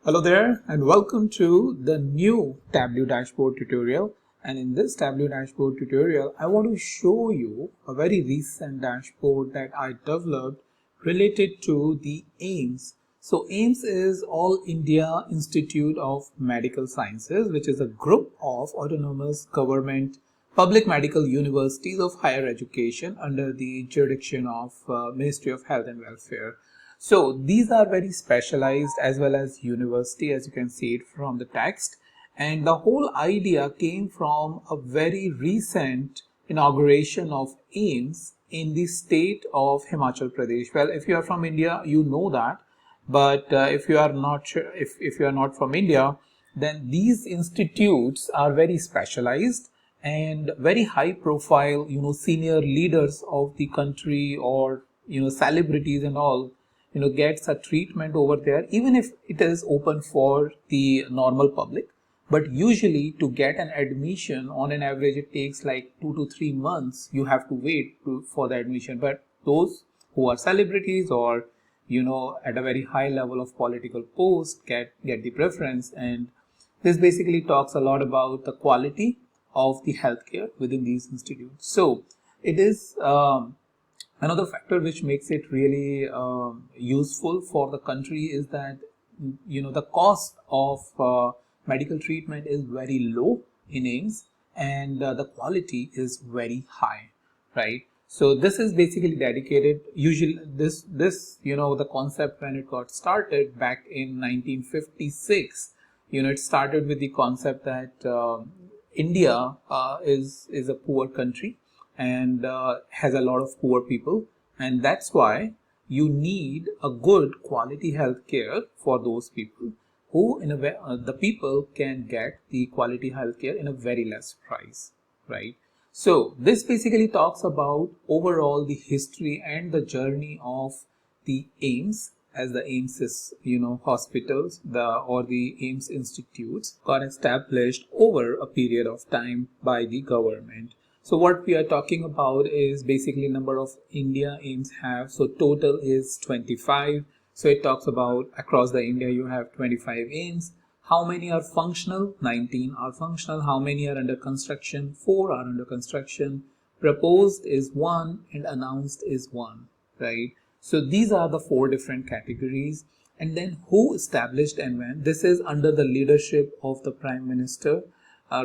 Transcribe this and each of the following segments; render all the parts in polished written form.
Hello there and welcome to the new Tableau Dashboard tutorial. And in this Tableau Dashboard tutorial, I want to show you a very recent dashboard that I developed related to the AIIMS. So AIIMS is All India Institute of Medical Sciences, which is a group of autonomous government public medical universities of higher education under the jurisdiction of Ministry of Health and Welfare. So these are very specialized as well as university, as you can see it from the text. And the whole idea came from a very recent inauguration of AIIMS in the state of Himachal Pradesh. Well, if you are from India, you know that. But if you are not sure, if you are not from India, then these institutes are very specialized and very high profile, senior leaders of the country or, celebrities and all, gets a treatment over there, even if it is open for the normal public. But usually to get an admission, on an average it takes like 2 to 3 months you have to wait for the admission. But those who are celebrities or at a very high level of political post get the preference. And this basically talks a lot about the quality of the healthcare within these institutes. So it is another factor which makes it really useful for the country is that the cost of medical treatment is very low in AIIMS, and the quality is very high, right? So this is basically dedicated. Usually this the concept, when it got started back in 1956, it started with the concept that India is a poor country and has a lot of poor people, and that's why you need a good quality health care for those people who in a way the people can get the quality health care in a very less price, right? So this basically talks about overall the history and the journey of the AIIMS, as the AIIMS is hospitals or the AIIMS institutes got established over a period of time by the government. So what we are talking about is basically number of India AIIMS have. So total is 25. So it talks about across the India you have 25 AIIMS. How many are functional? 19 are functional. How many are under construction? 4 are under construction. Proposed is 1 and announced is 1, right? So these are the 4 different categories. And then who established and when? This is under the leadership of the Prime Minister,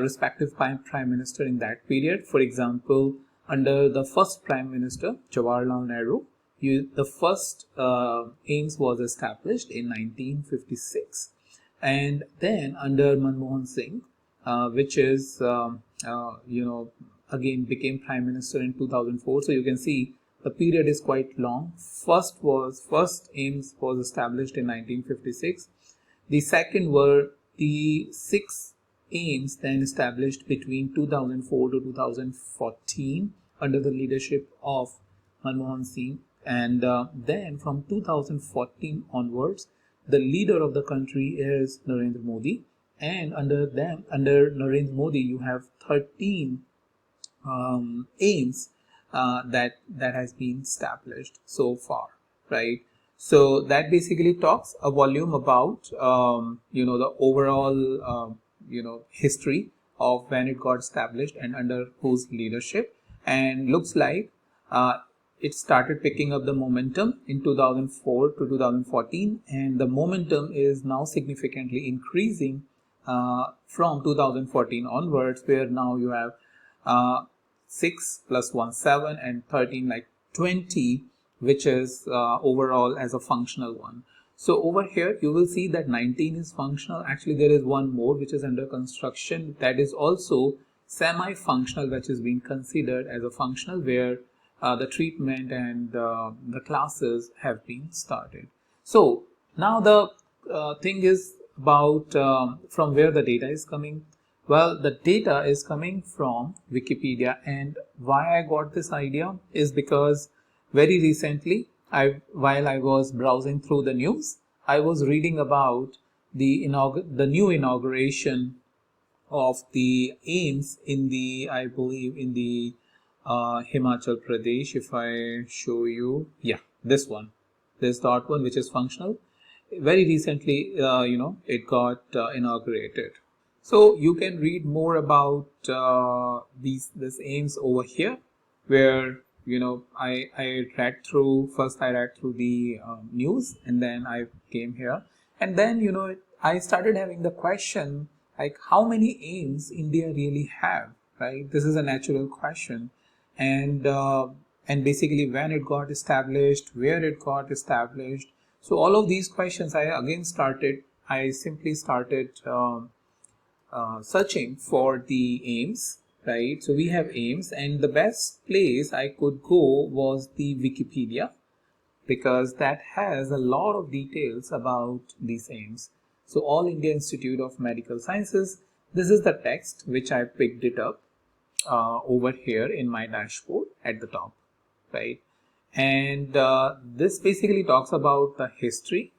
respective Prime Minister in that period. For example, under the first Prime Minister, Jawaharlal Nehru, the first AIIMS was established in 1956. And then under Manmohan Singh, which is, again became Prime Minister in 2004. So you can see the period is quite long. First AIIMS was established in 1956. The second were the 6 AIIMS then established between 2004 to 2014 under the leadership of Manmohan Singh. And then from 2014 onwards, the leader of the country is Narendra Modi, and under Narendra Modi you have 13 AIIMS that has been established so far, right? So that basically talks a volume about the overall history of when it got established and under whose leadership. And looks like it started picking up the momentum in 2004 to 2014, and the momentum is now significantly increasing from 2014 onwards, where now you have 6 plus 1 7 and 13 like 20, which is overall as a functional one. So over here you will see that 19 is functional. Actually there is one more which is under construction, that is also semi-functional, which is being considered as a functional, where the treatment and the classes have been started. So now the thing is about from where the data is coming. Well, the data is coming from Wikipedia, and why I got this idea is because very recently, while I was browsing through the news, I was reading about the new inauguration of the AIIMS in the, I believe, in the Himachal Pradesh. If I show you, yeah, this one, this dot one, which is functional. very recently, it got inaugurated. So you can read more about this AIIMS over here, where I read through first. I read through the news, and then I came here, and then I started having the question like how many AIIMS India really have, right? This is a natural question, and basically when it got established, where it got established. So all of these questions I simply started searching for the AIIMS, right? So we have AIIMS, and the best place I could go was the Wikipedia, because that has a lot of details about these AIIMS. So All India Institute of Medical Sciences, this is the text which I picked it up over here in my dashboard at the top, right? And this basically talks about the history.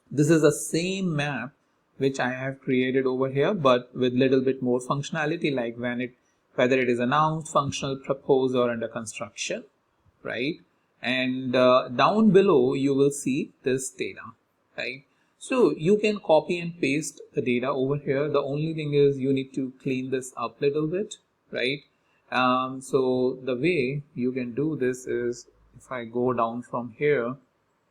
This is the same map which I have created over here, but with little bit more functionality, like whether it is announced, functional, proposed, or under construction, right? And down below you will see this data, right? So you can copy and paste the data over here. The only thing is you need to clean this up a little bit, right? So the way you can do this is, if I go down from here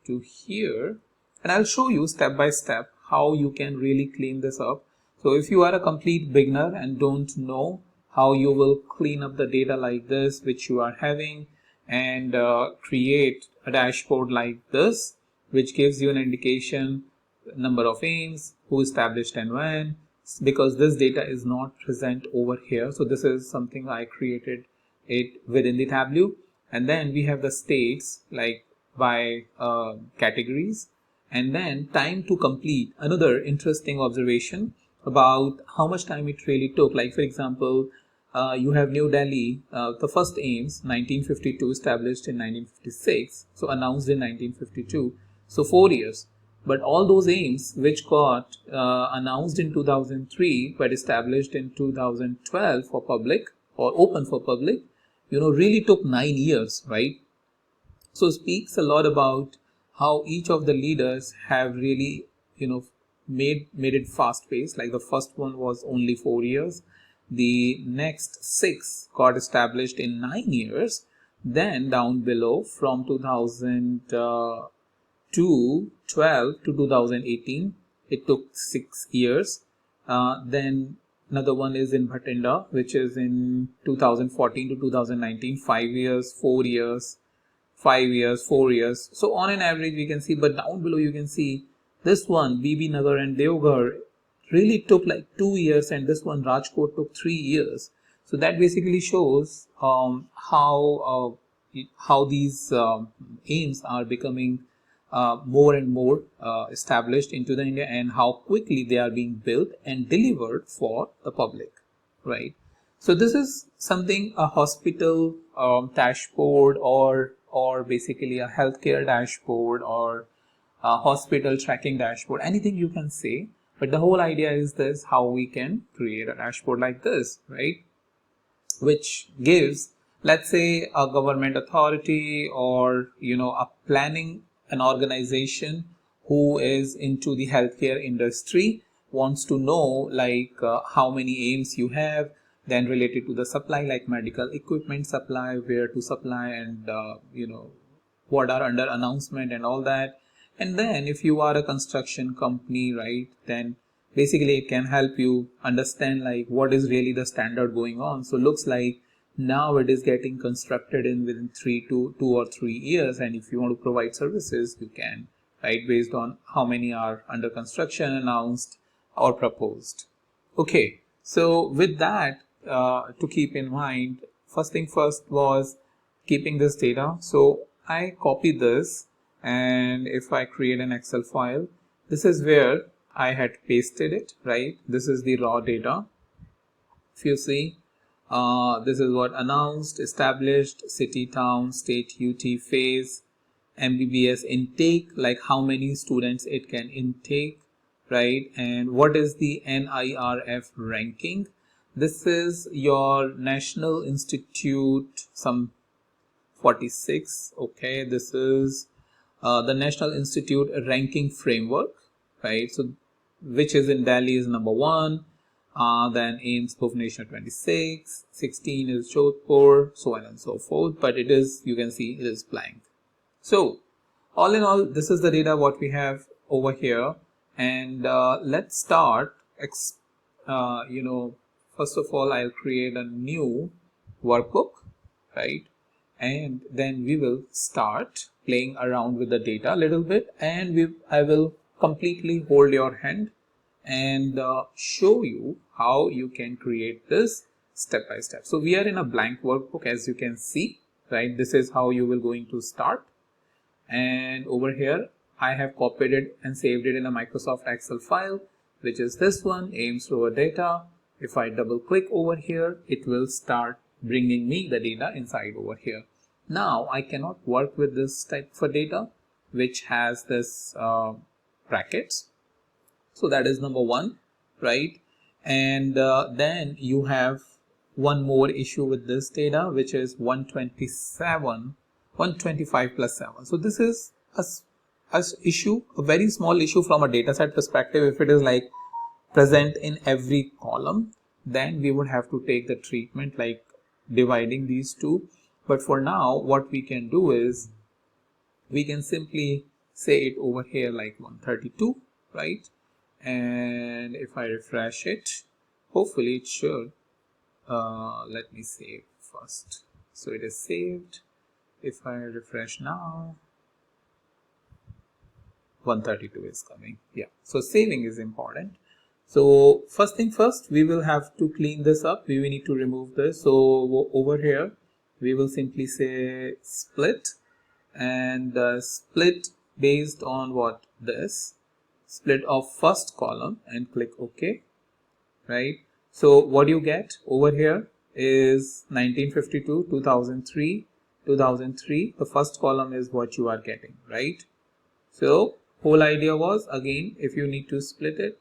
to here, and I'll show you step by step how you can really clean this up. So if you are a complete beginner and don't know how you will clean up the data like this which you are having, and create a dashboard like this which gives you an indication number of AIIMS, who established and when, because this data is not present over here. So this is something I created it within the Tableau. And then we have the states like by categories, and then time to complete. Another interesting observation about how much time it really took. Like for example, you have New Delhi, the first AIIMS 1952, established in 1956, so announced in 1952, so 4 years. But all those AIIMS which got announced in 2003 but established in 2012 for public or open for public, really took 9 years, right? So speaks a lot about how each of the leaders have really made it fast paced. Like the first one was only 4 years, the next 6 got established in 9 years, then down below from 2012 to 2018 it took 6 years. Then another one is in Bhatinda, which is in 2014 to 2019, 5 years, 4 years, 5 years, 4 years. So on an average we can see, but down below you can see this one BB Nagar and Devgarh really took like 2 years, and this one Rajkot took 3 years. So that basically shows how these AIIMS are becoming more and more established into the India, and how quickly they are being built and delivered for the public, right? So this is something, a hospital dashboard, or basically a healthcare dashboard, or a hospital tracking dashboard, anything you can say. But the whole idea is this, how we can create a dashboard like this, right? Which gives, let's say, a government authority, or a planning, an organization who is into the healthcare industry, wants to know like how many AIIMS you have, then related to the supply, like medical equipment supply, where to supply, and what are under announcement and all that. And then if you are a construction company, right, then basically it can help you understand like what is really the standard going on. So looks like now it is getting constructed in within 2 or 3 years, and if you want to provide services you can, right, based on how many are under construction, announced, or proposed. Okay, so with that to keep in mind, first thing first was keeping this data. So I copy this, and if I create an Excel file, this is where I had pasted it, right? This is the raw data. If you see, this is what announced, established, city, town, state, UT, phase, MBBS intake, like how many students it can intake, right? And what is the NIRF ranking? This is your National Institute, some 46. Okay, this is the National Institute ranking framework, right? So which is in Delhi is number 1, then AIIMS Bhubaneswar 26, 16 is Jodhpur, so on and so forth, but it is, you can see it is blank. So all in all, this is the data what we have over here, and let's start. First of all, I'll create a new workbook, right? And then we will start playing around with the data a little bit, and I will completely hold your hand and show you how you can create this step by step. So we are in a blank workbook, as you can see, right? This is how you will going to start. And over here I have copied it and saved it in a Microsoft Excel file, which is this one, AIIMS rower data. If I double click over here, it will start bringing me the data inside over here. Now I cannot work with this type of data which has this brackets. So that is number 1, right? And then you have one more issue with this data, which is 125 plus 7. So this is a issue, a very small issue from a data set perspective. If it is like present in every column, then we would have to take the treatment like dividing these two. But for now, what we can do is we can simply say it over here like 132, right? And if I refresh it, hopefully it should. Let me save first. So it is saved. If I refresh now, 132 is coming. Yeah, so saving is important. So first thing first, we will have to clean this up. We will need to remove this. So over here we will simply say split, and split based on what? This split of first column, and click OK, right? So what you get over here is 1952, 2003, 2003. The first column is what you are getting, right? So whole idea was, again, if you need to split it,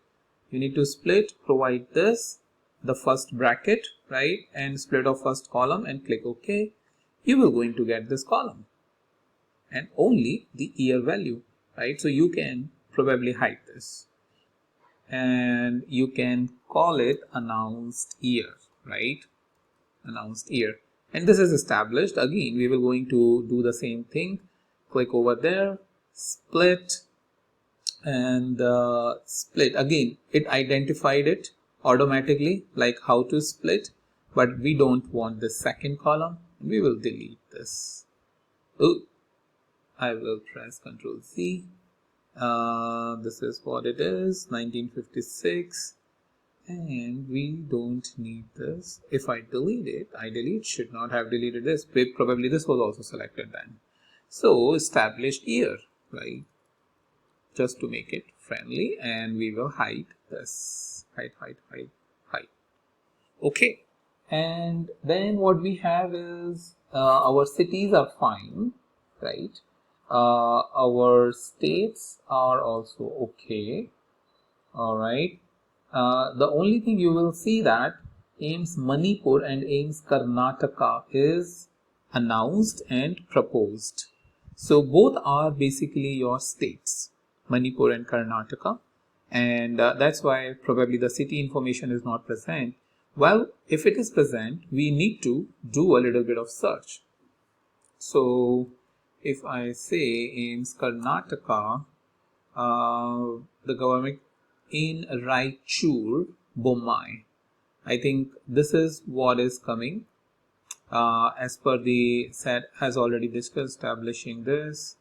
you need to split, provide this, the first bracket, right, and split of first column, and click OK. You will going to get this column and only the year value, right? So you can probably hide this and you can call it announced year, right? Announced year. And this is established. Again, we will going to do the same thing. Click over there, split, and split. Again, it identified it automatically, like how to split, but we don't want the second column. We will delete this. I will press Ctrl Z. This is what it is, 1956, and we don't need this. If I delete it, should not have deleted this. Probably this was also selected then. So established year, right? Just to make it friendly, and we will hide this. Hide. Okay. And then what we have is our cities are fine, right? Our states are also okay. All right. The only thing you will see that AIIMS Manipur and AIIMS Karnataka is announced and proposed. So both are basically your states, Manipur and Karnataka, and that's why probably the city information is not present. Well, if it is present, we need to do a little bit of search. So if I say AIIMS Karnataka, the government in Raichur, Bombay, I think this is what is coming. As per the set has already discussed, establishing this.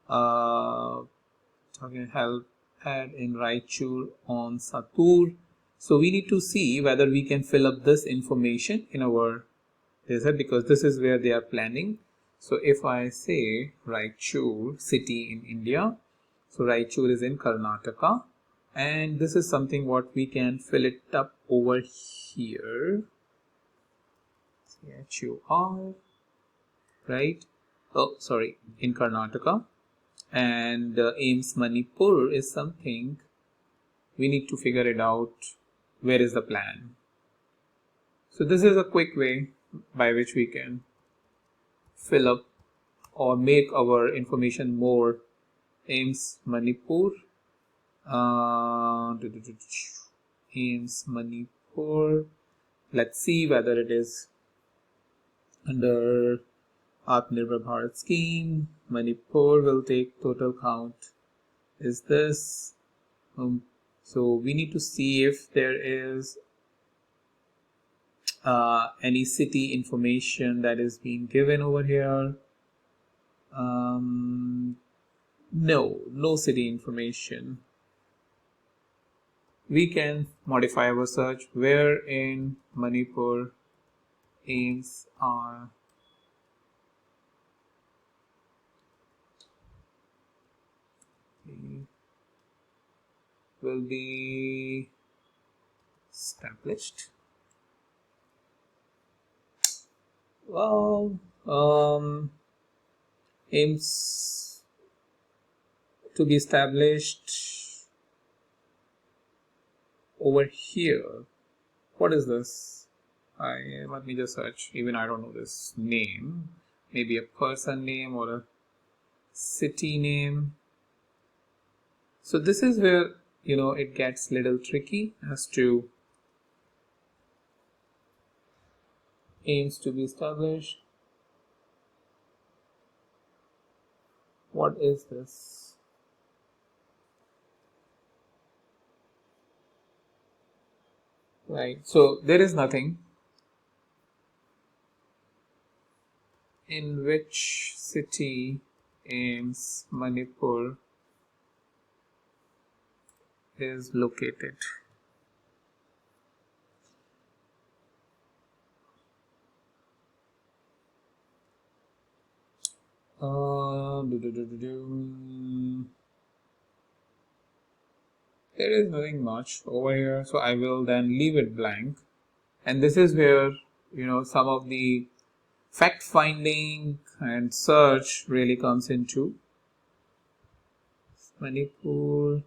Talking help add in Raichur on Satur. So we need to see whether we can fill up this information in our data, because this is where they are planning. So if I say Raichur city in India, so Raichur is in Karnataka, and this is something what we can fill it up over here. CHUR, right? Oh, sorry, in Karnataka. And AIIMS Manipur is something we need to figure it out. Where is the plan? So this is a quick way by which we can fill up or make our information more. AIIMS Manipur, AIIMS Manipur. Let's see whether it is under Atmanirbhar Bharat scheme. Manipur will take total count. Is this? So we need to see if there is any city information that is being given over here. No city information. We can modify our search where in Manipur AIIMS are will be established. Well, AIIMS to be established over here. What is this? Let me just search. Even I don't know this name. Maybe a person name or a city name. So this is where it gets little tricky as to AIIMS to be established. What is this? Right, so there is nothing. In which city AIIMS Manipur is located? There is nothing much over here, so I will then leave it blank. And this is where some of the fact finding and search really comes into. Manipur.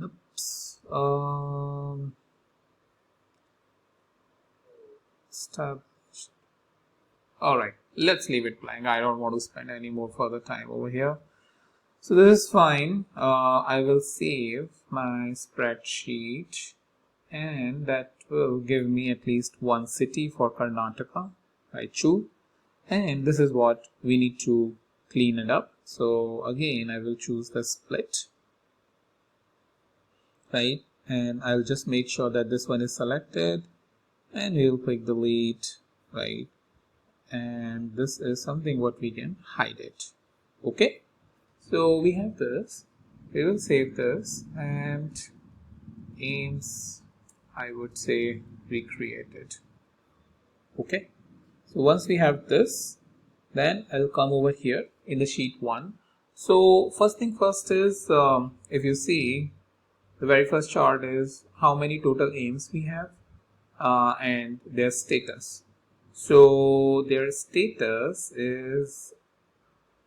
Oops. Established. All right, let's leave it blank. I don't want to spend any more further time over here. So this is fine. I will save my spreadsheet, and that will give me at least one city for Karnataka, Raichur. And this is what we need to clean it up. So again, I will choose the split, right? And I'll just make sure that this one is selected, and we'll click delete, right? And this is something what we can hide it. Okay, so we have this. We will save this, and AIIMS, I would say, recreate it. Okay, so once we have this, then I'll come over here in the sheet 1. So first thing first is, if you see, the very first chart is how many total AIIMS we have and their status. So their status is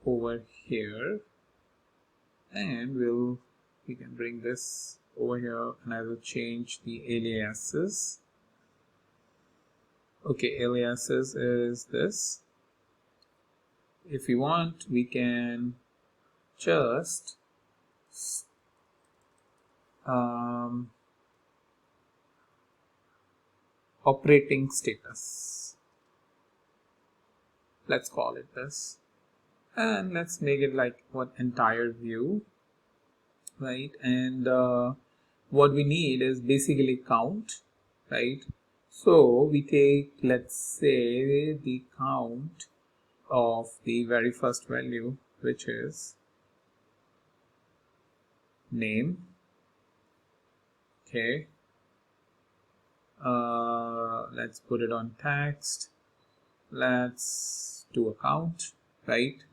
over here, and we can bring this over here, and I will change the aliases. Okay, aliases is this. If we want, we can just operating status, let's call it this, and let's make it like one entire view, right? And what we need is basically count, right? So we take, let's say, the count of the very first value, which is name. Okay, let's put it on text. Let's do a count, right?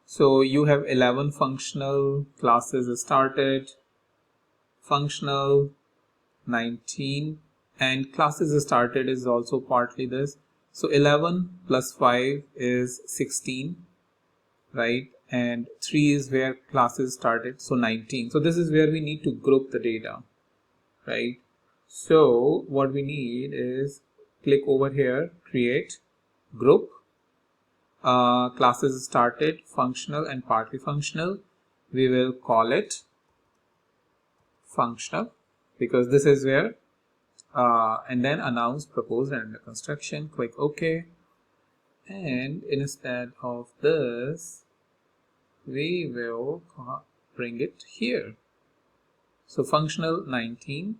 So you have 11 functional classes started, functional 19, and classes started is also partly this. So 11 plus 5 is 16, right? And 3 is where classes started, so 19. So this is where we need to group the data. right? So what we need is click over here, create group, classes started, functional and partly functional. We will call it functional because this is where and then announce, proposed and under construction. Click OK, and instead of this we will bring it here. So functional 19,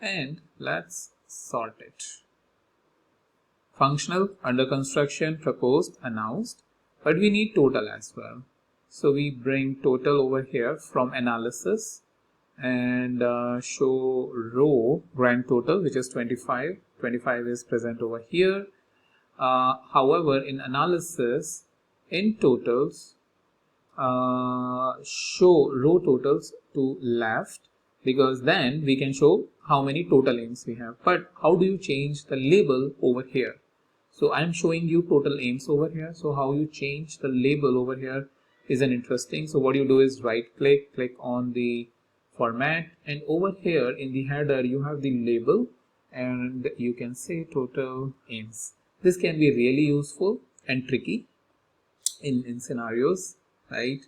and let's sort it. Functional, under construction, proposed, announced, but we need total as well. So we bring total over here from analysis and show row grand total, which is 25. 25 is present over here. However, in analysis, in totals, show row totals to left, because then we can show how many total AIIMS we have. But how do you change the label over here? So I'm showing you total AIIMS over here. So how you change the label over here is an interesting. So what you do is right click, click on the format, and over here in the header you have the label and you can say total AIIMS. This can be really useful and tricky in scenarios, right?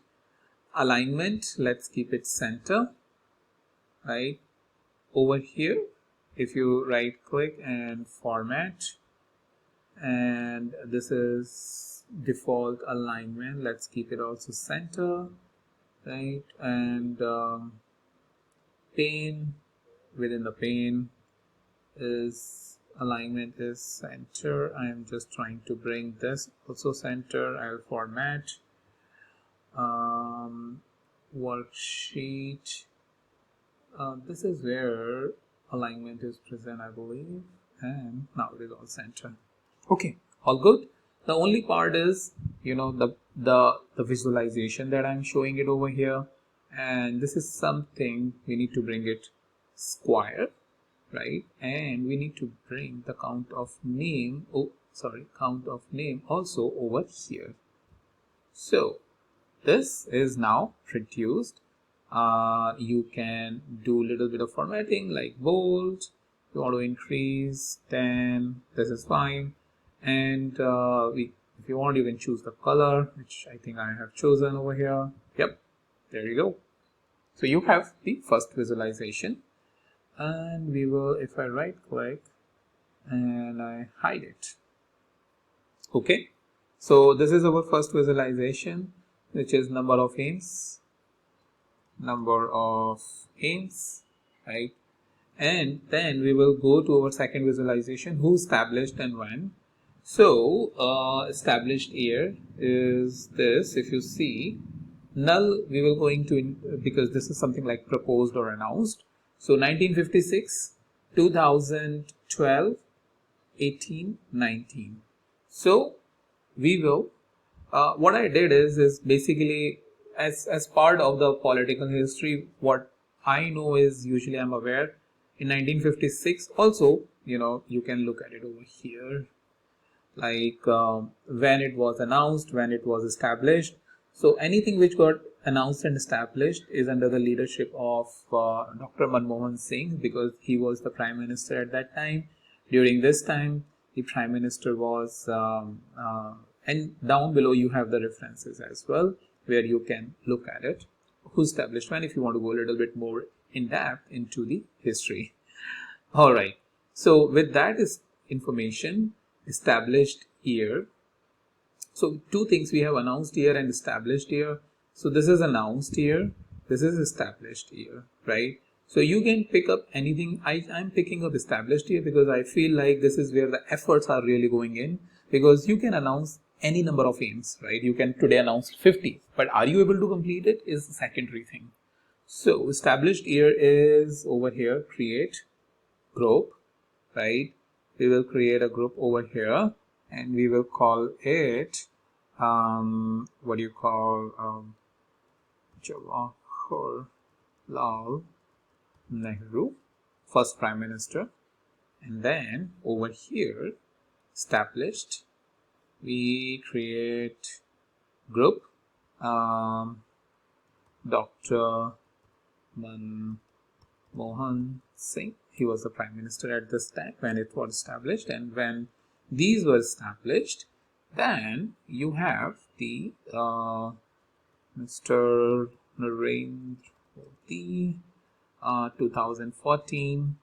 Alignment, let's keep it center, right? Over here, if you right click and format, and this is default alignment, let's keep it also center, right? And pane, within the pane is alignment is center. I am just trying to bring this also center. I'll format worksheet. This is where alignment is present, I believe, and now it is all center. Okay, all good. The only part is, you know, the visualization that I'm showing it over here, and this is something we need to bring it square, right? And we need to bring the count of name, count of name also over here. So this is now produced. You can do a little bit of formatting like bold. You want to increase 10, this is fine. And if you want, you can choose the color, which I think I have chosen over here. Yep, there you go. So you have the first visualization, and we will, if I right click and I hide it. Okay, so this is our first visualization, which is number of AIIMS, right? And then we will go to our second visualization, who established and when. So established year is this. If you see, null we will going to, because this is something like proposed or announced. So 1956, 2012, 18, 19. So we will, what I did is basically as part of the political history, what I know is, usually I'm aware, in 1956 also, you know, you can look at it over here, like when it was announced, when it was established. So anything which got announced and established is under the leadership of Dr. Manmohan Singh, because he was the Prime Minister at that time. During this time, the Prime Minister was, and down below you have the references as well, where you can look at it, who established when, if you want to go a little bit more in depth into the history. All right, so with that is information, established year. So two things we have: announced year and established year. So this is announced year, this is established year, right? So you can pick up anything. I'm picking up established year because I feel like this is where the efforts are really going in, because you can announce any number of AIIMS, right? You can today announce 50, but are you able to complete it is the secondary thing. So established year is over here, create group, right? We will create a group over here and we will call it what do you call Jawaharlal Nehru, first Prime Minister. And then over here, established, we create group Dr. Manmohan saying he was the Prime Minister at this time when it was established, and when these were established, then you have the Mr. Narendra Modi 2014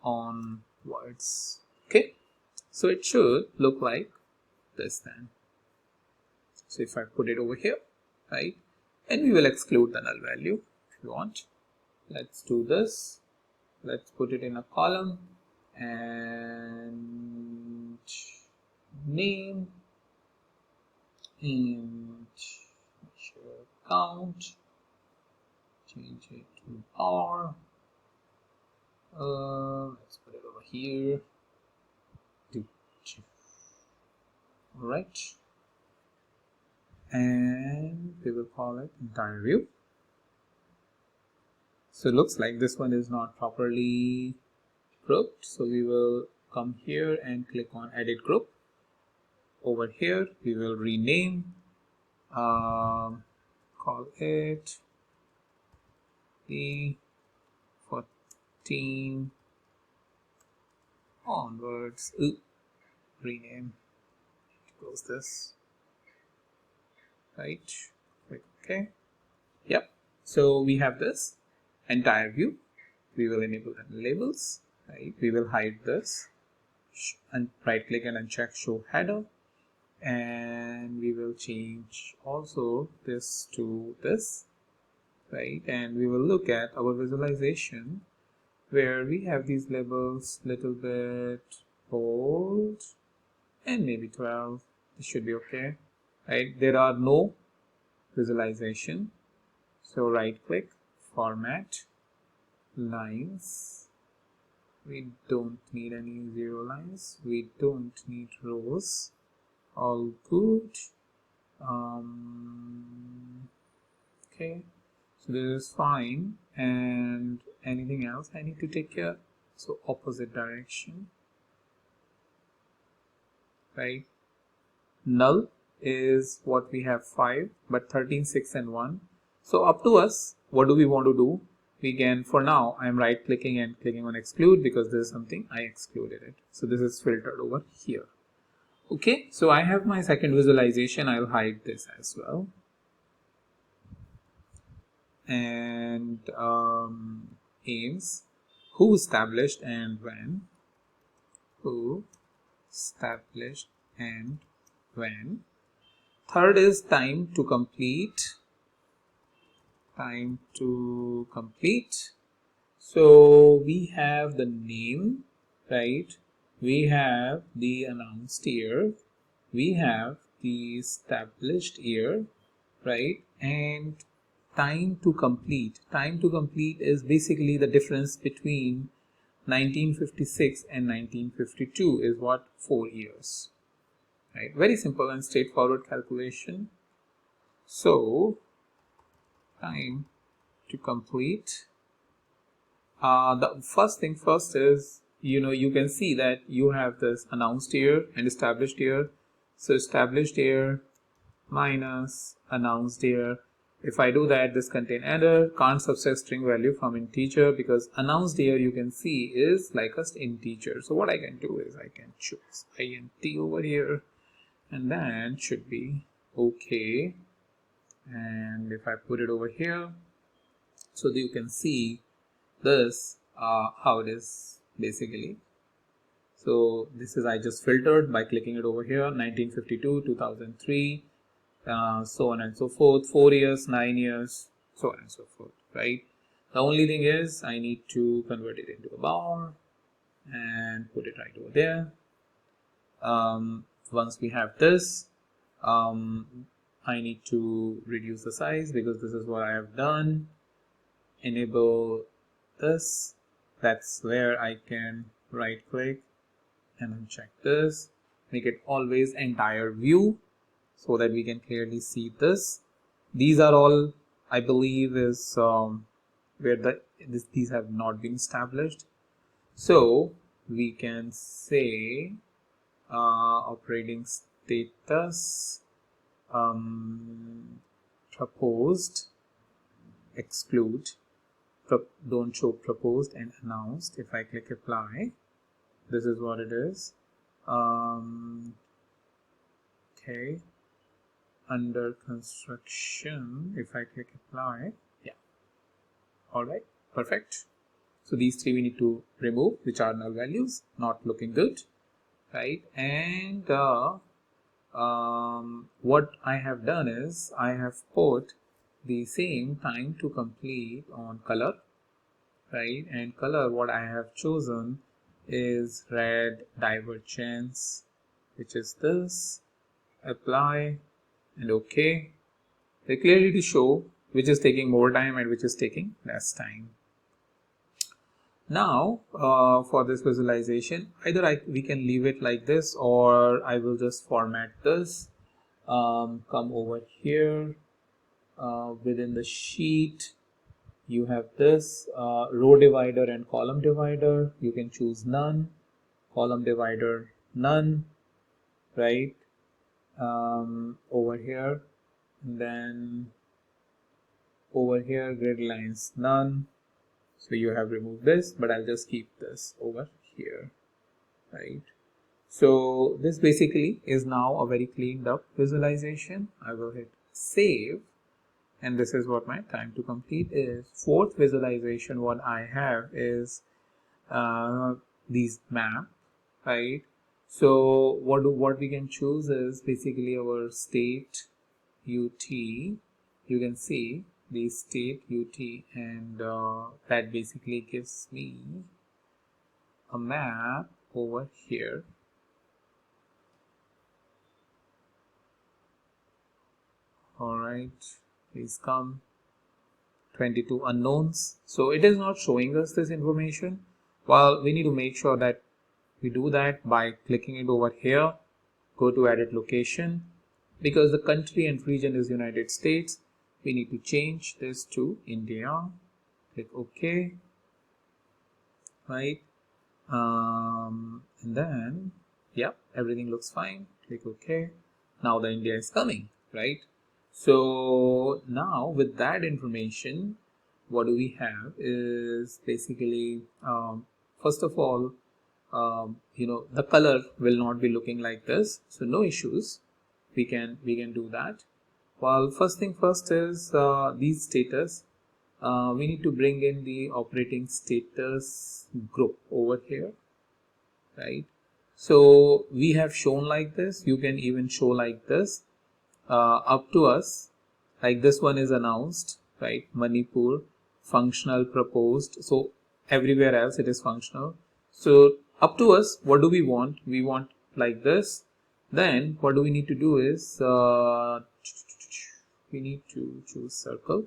onwards. Okay, so it should look like this then. So if I put it over here, right, and we will exclude the null value if you want. Let's do this. Let's put it in a column and name and count, change it to R. Let's put it over here. All right, and we will call it entire view. So it looks like this one is not properly grouped, so we will come here and click on edit group. Over here we will rename, call it the 14 onwards. Rename, close this, right, click OK. Yep, so we have this entire view. We will enable the labels, right? We will hide this and right click and uncheck show header, and we will change also this to this, right? And we will look at our visualization where we have these labels little bit bold and maybe 12. This should be okay, right? There are no visualization, so right click, format, lines. We don't need any zero lines, we don't need rows, all good. Okay, so this is fine. And anything else I need to take care? So opposite direction, right? Null is what we have 5, but 13, 6 and 1. So up to us, what do we want to do? We can, for now, I am right clicking and clicking on exclude because this is something I excluded it. So this is filtered over here. Okay, so I have my second visualization. I'll hide this as well. And AIIMS, who established and when. Who established and when. Third is time to complete. Time to complete. So we have the name, right? We have the announced year. We have the established year, right? And time to complete. Time to complete is basically the difference between 1956 and 1952 is what? 4 years. Right? Very simple and straightforward calculation. So time to complete. The first thing first is, you can see that you have this announced year and established year. So established year minus announced year. If I do that, this contain error, can't subset string value from integer, because announced year you can see is like a integer. So what I can do is I can choose int over here, and then should be okay. And if I put it over here, so that you can see this how it is basically. So this is, I just filtered by clicking it over here, 1952, 2003, so on and so forth, 4 years, 9 years, so on and so forth, right? The only thing is I need to convert it into a bar and put it right over there. Once we have this, I need to reduce the size because this is what I have done. Enable this. That's where I can right click and uncheck this. Make it always entire view so that we can clearly see this. These are all, I believe, is where these have not been established. So we can say operating status proposed exclude don't show proposed and announced. If I click apply, this is what it is. Okay, under construction, if I click apply, yeah, all right, perfect. So these three we need to remove, which are null values, not looking good, right? And what I have done is I have put the same time to complete on color, right? And color, what I have chosen is red divergence, which is this. Apply and OK. They clearly to show which is taking more time and which is taking less time. Now for this visualization, either we can leave it like this, or I will just format this. Come over here within the sheet. You have this row divider and column divider. You can choose none, column divider none, right? Over here, and then over here grid lines none. So you have removed this, but I'll just keep this over here, right? So this basically is now a very cleaned up visualization. I will hit save, and this is what my time to complete is. Fourth visualization what I have is these map, right? So what we can choose is basically our state UT. You can see the state UT, and that basically gives me a map over here. All right, please come. 22 unknowns. So it is not showing us this information. Well, we need to make sure that we do that by clicking it over here. Go to edit location. Because the country and region is United States, we need to change this to India. Click OK. Right. And then, yeah, everything looks fine. Click OK. Now the India is coming, right? So now with that information, what do we have is basically, first of all, the color will not be looking like this. So no issues. We can do that. Well, first thing first is these status. We need to bring in the operating status group over here, right? So we have shown like this. You can even show like this. Up to us, like this one is announced, right? Manipur, functional, proposed. So everywhere else it is functional. So up to us, what do we want? We want like this. Then what do we need to do is we need to choose circle,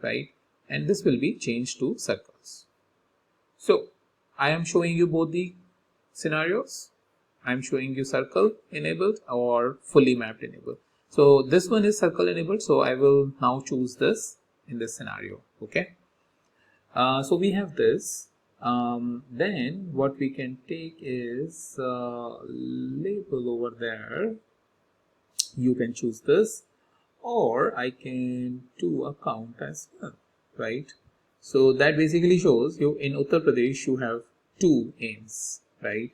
right? And this will be changed to circles. So I am showing you both the scenarios. I am showing you circle enabled or fully mapped enabled. So this one is circle enabled, so I will now choose this in this scenario. Okay. So we have this. Then what we can take is label over there. You can choose this, or I can do a count as well, right? So that basically shows you in Uttar Pradesh you have 2 AIIMS, right?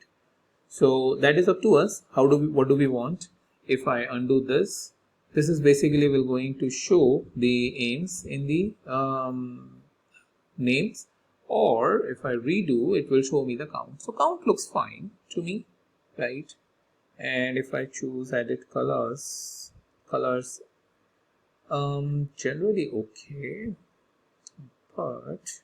So that is up to us. What do we want? If I undo this, this is basically going to show the AIIMS in the names, or if I redo, it will show me the count. So count looks fine to me, right? And if I choose edit colors generally okay, but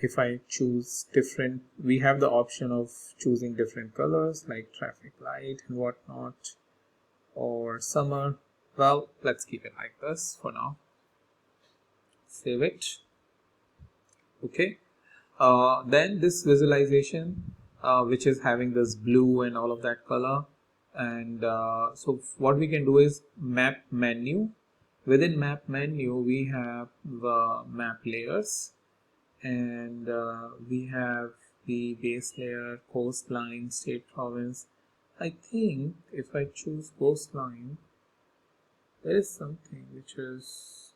if I choose different, we have the option of choosing different colors like traffic light and whatnot, or summer. Well, let's keep it like this for now. Save it. Okay. Then this visualization, which is having this blue and all of that color, and so what we can do is map menu. Within map menu, we have the map layers, and we have the base layer, coastline, state, province. I think if I choose coastline, there is something which is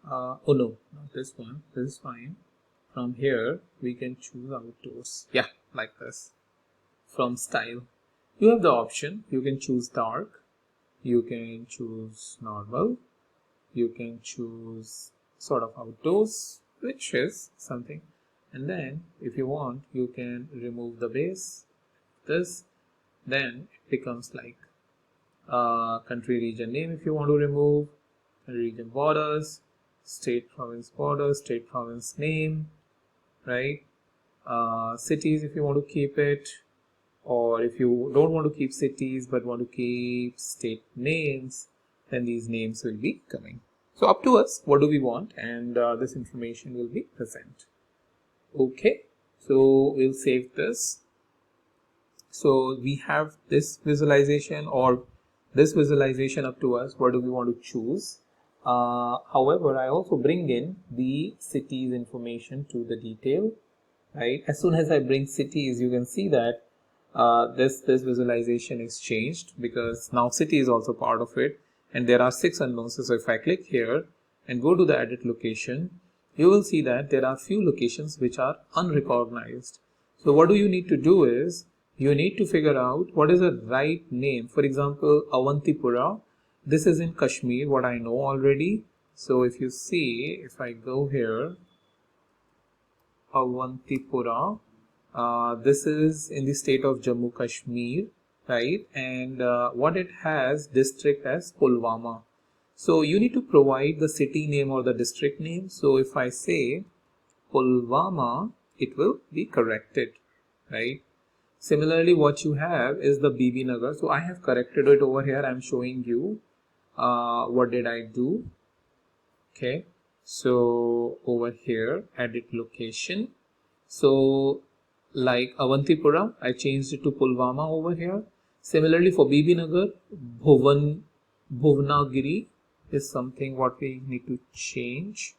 Oh no, not this one. This is fine. From here, we can choose outdoors. Yeah, like this. From style, you have the option. You can choose dark. You can choose normal. You can choose sort of outdoors, which is something. And then if you want, you can remove the base. This, then it becomes like country region name if you want to remove, region borders, state province borders, state province name, right? Cities if you want to keep it, or if you don't want to keep cities but want to keep state names, then these names will be coming. So up to us, what do we want, and this information will be present. Okay, so we'll save this. So we have this visualization, or this visualization up to us. What do we want to choose? However, I also bring in the cities information to the detail, right? As soon as I bring cities, you can see that this visualization is changed, because now city is also part of it, and there are 6 unknowns. So if I click here and go to the edit location, you will see that there are few locations which are unrecognized. So what do you need to do is, you need to figure out what is the right name. For example, Avantipura, this is in Kashmir, what I know already. So if you see, if I go here, Avantipura, this is in the state of Jammu Kashmir, right? And what it has, district as Pulwama. So you need to provide the city name or the district name. So if I say Pulwama, it will be corrected, right? Similarly, what you have is the BB Nagar. So I have corrected it over here. I'm showing you what did I do. Okay, so over here, edit location. So like Avantipura, I changed it to Pulwama over here. Similarly for BB Nagar, Bhuvanagiri is something what we need to change.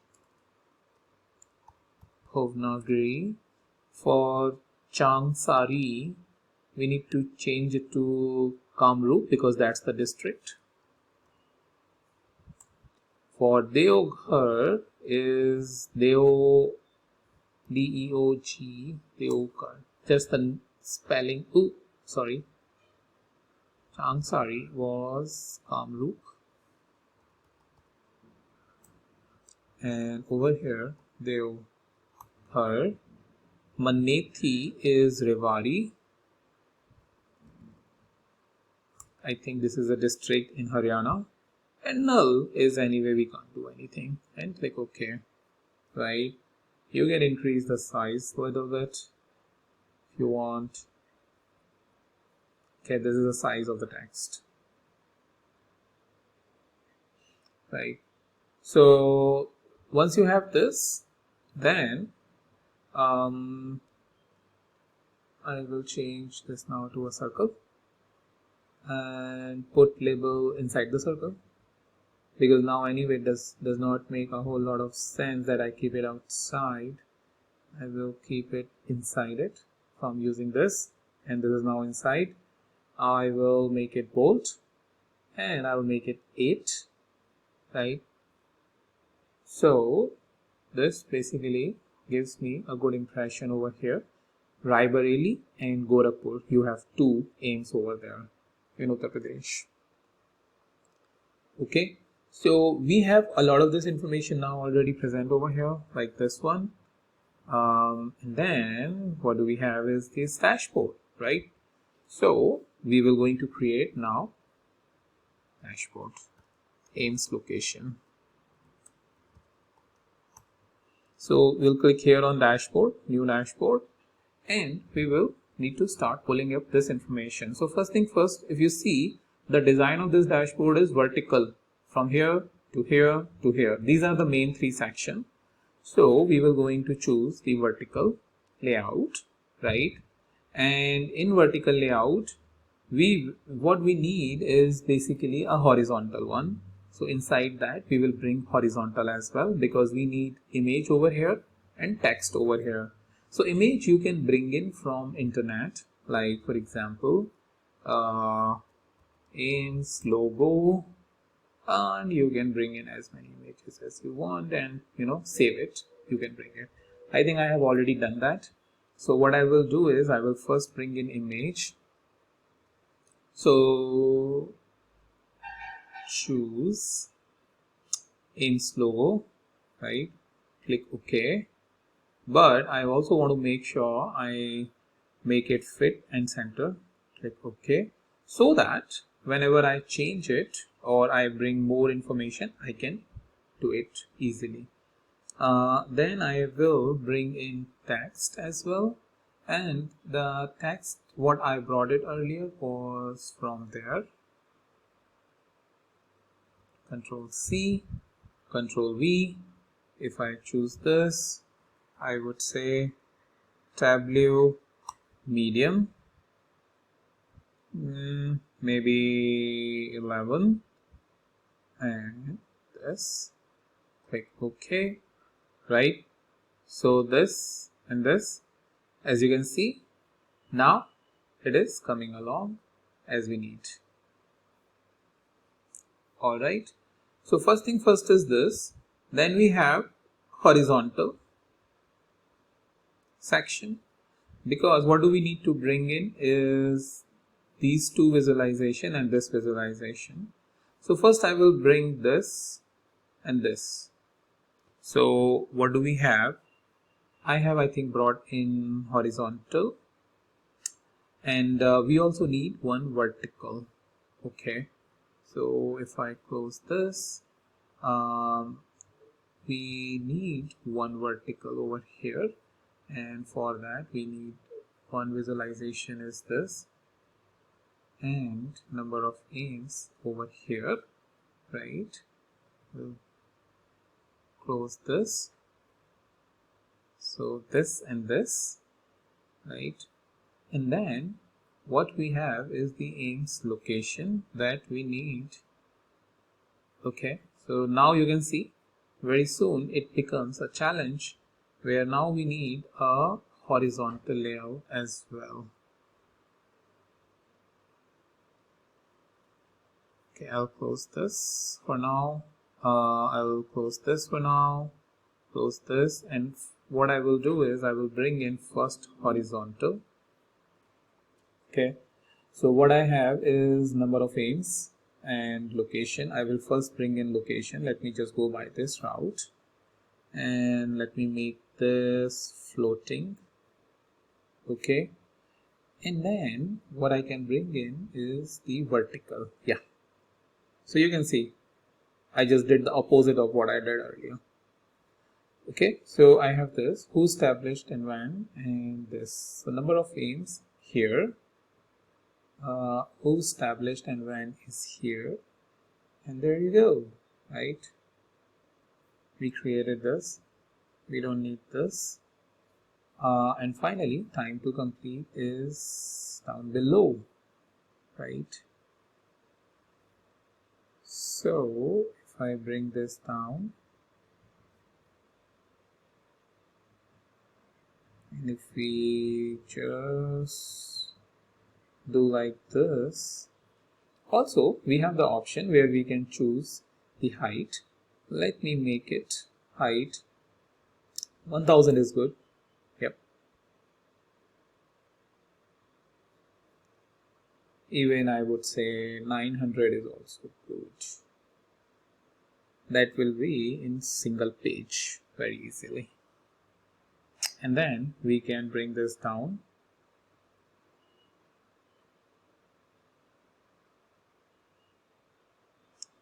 Bhuvanagiri. For Changsari, we need to change it to Kamrup, because that's the district. For Deoghar is Deoghar, just the spelling. Oh, sorry. Changsari was Kamrup, and over here Deoghar. Manethi is Rewari. I think this is a district in Haryana. And null is anyway, we can't do anything. And click OK. Right? You can increase the size a little bit if you want. Okay, this is the size of the text. Right? So once you have this, then I will change this now to a circle and put label inside the circle, because now anyway it does not make a whole lot of sense that I keep it outside. I will keep it inside it from using this, and this is now inside. I will make it bold and I will make it 8, right? So this basically gives me a good impression over here. Raebareli and Gorakhpur, you have 2 AIIMS over there in Uttar Pradesh. Okay, so we have a lot of this information now already present over here, like this one. And then what do we have is this dashboard, right? So we will going to create now dashboard, AIIMS location. So we'll click here on dashboard, new dashboard, and we will need to start pulling up this information. So first thing first, if you see, the design of this dashboard is vertical from here to here to here. These are the main 3 sections. So we will going to choose the vertical layout, right? And in vertical layout, what we need is basically a horizontal one. So inside that we will bring horizontal as well, because we need image over here and text over here. So image you can bring in from internet, like for example AIIMS logo, and you can bring in as many images as you want and save it. You can bring it. I think I have already done that. So what I will do is I will first bring in image. So choose AIIMS logo, right? Click OK. But I also want to make sure I make it fit and center. Click OK, so that whenever I change it or I bring more information, I can do it easily. Then I will bring in text as well, and the text what I brought it earlier was from there. Control C, Control V. If I choose this, I would say Tableau medium, maybe 11, and this. Click OK, right? So this and this, as you can see, now it is coming along as we need. All right. So first thing first is this. Then we have horizontal section, because what do we need to bring in is these two visualization and this visualization. So first I will bring this and this. So what do we have? I think brought in horizontal, and we also need one vertical. Okay, so if I close this, we need one vertical over here, and for that we need one visualization is this, and number of AIIMS over here, right? We'll close this. So this and this, right? And then what we have is the AIIMS location that we need. Okay, so now you can see very soon it becomes a challenge where now we need a horizontal layout as well. Okay, I'll close this for now. I will close this for now, close this, and what I will do is I will bring in first horizontal. Okay, so what I have is number of AIIMS and location. I will first bring in location. Let me just go by this route, and let me make this floating. Okay, and then what I can bring in is the vertical. Yeah, so you can see I just did the opposite of what I did earlier. Okay, so I have this who established and when, and this. So number of AIIMS here, who established and when is here, and there you go, right? We created this, we don't need this, and finally time to complete is down below, right? So if I bring this down, and if we just do like this, also we have the option where we can choose the height. Let me make it height 1000 is good. Yep, even I would say 900 is also good. That will be in single page very easily. And then we can bring this down.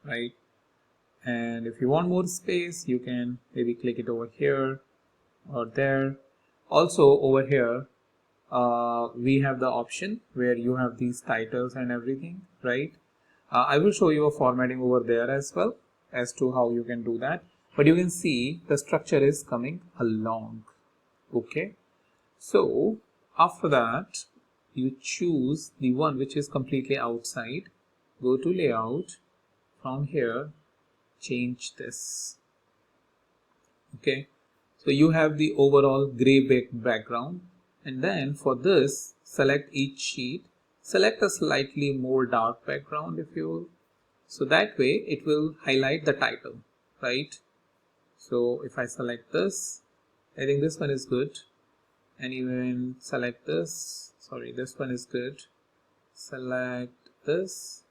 Right, and if you want more space, you can maybe click it over here or there. Also over here, we have the option where you have these titles and everything, right? I will show you a formatting over there as well as to how you can do that, but you can see the structure is coming along. Okay, so after that you choose the one which is completely outside, go to layout, from here change this. Okay, so you have the overall gray background, and then for this select each sheet, select a slightly more dark background if you So that way it will highlight the title, right? So if I select this, I think this one is good, and even select this, sorry, this one is good, select this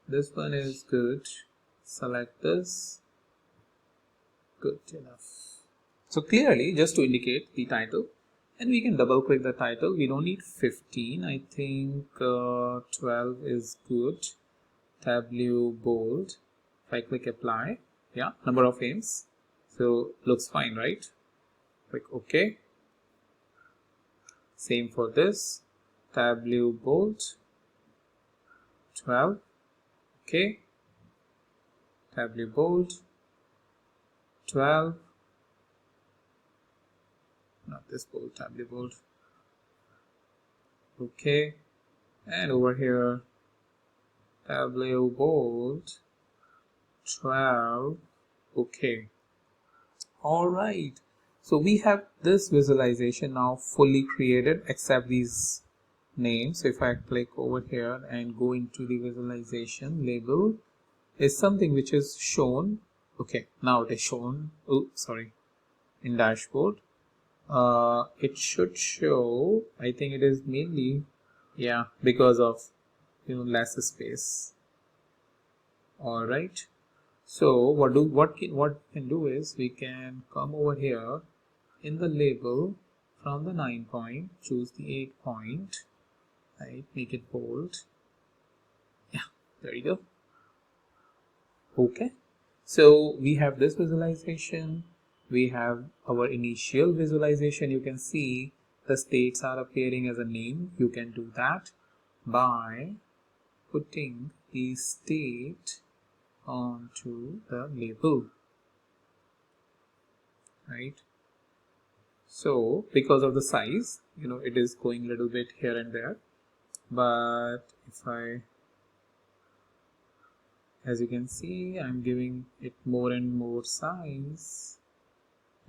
one is good, select this, good enough. So clearly, just to indicate the title, and we can double click the title. We don't need 15, I think 12 is good. Tableau bold. If I click apply, yeah, number of AIIMS, so looks fine, right? Click OK. Same for this, Tableau bold, 12, okay, Tableau bold, 12, not this bold, Tableau bold, okay, and over here, Tableau bold, 12, okay. All right, so we have this visualization now fully created except these names. If I click over here and go into the visualization, label is something which is shown. Okay, now it is shown, oh sorry, in dashboard. It should show, I think it is mainly, yeah, because of less space. All right, so what we can do is we can come over here in the label, from the 9 point choose the 8 point, right, make it bold, yeah, there you go. Okay, so we have this visualization, we have our initial visualization. You can see the states are appearing as a name. You can do that by putting the state onto the label, right? So because of the size, it is going a little bit here and there, but if I, as you can see, I'm giving it more and more size,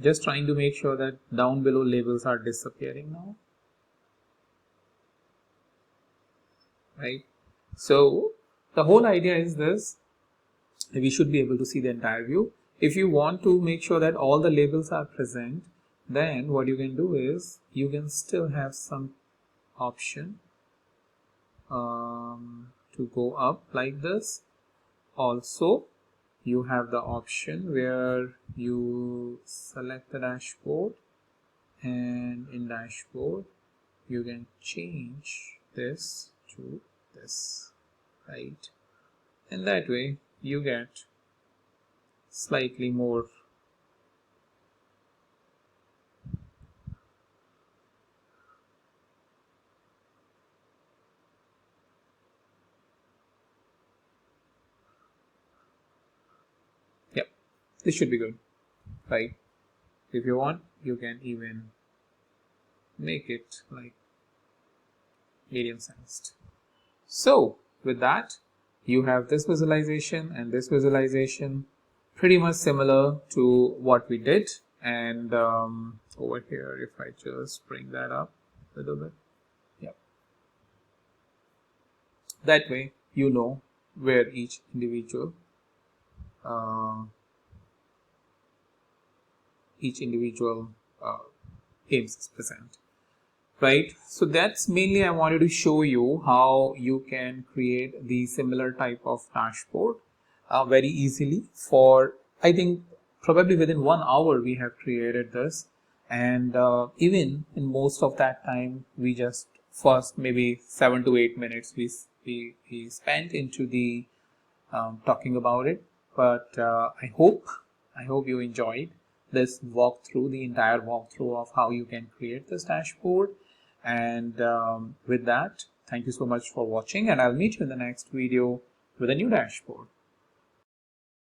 just trying to make sure that down below labels are disappearing now, right? So the whole idea is this, we should be able to see the entire view. If you want to make sure that all the labels are present, then what you can do is you can still have some option to go up like this. Also, you have the option where you select the dashboard, and in dashboard you can change this to this, right? And that way you get slightly more this should be good, right? If you want, you can even make it like medium sized. So with that, you have this visualization and this visualization, pretty much similar to what we did. And over here, if I just bring that up a little bit, yep, that way you know where each individual AIIMS is present, right? So that's mainly I wanted to show you how you can create the similar type of dashboard very easily. For, I think, probably within 1 hour we have created this, and even in most of that time we just first maybe 7 to 8 minutes we spent into the talking about it. But I hope you enjoyed this walkthrough, the entire walkthrough of how you can create this dashboard. And with that, thank you so much for watching, and I'll meet you in the next video with a new dashboard.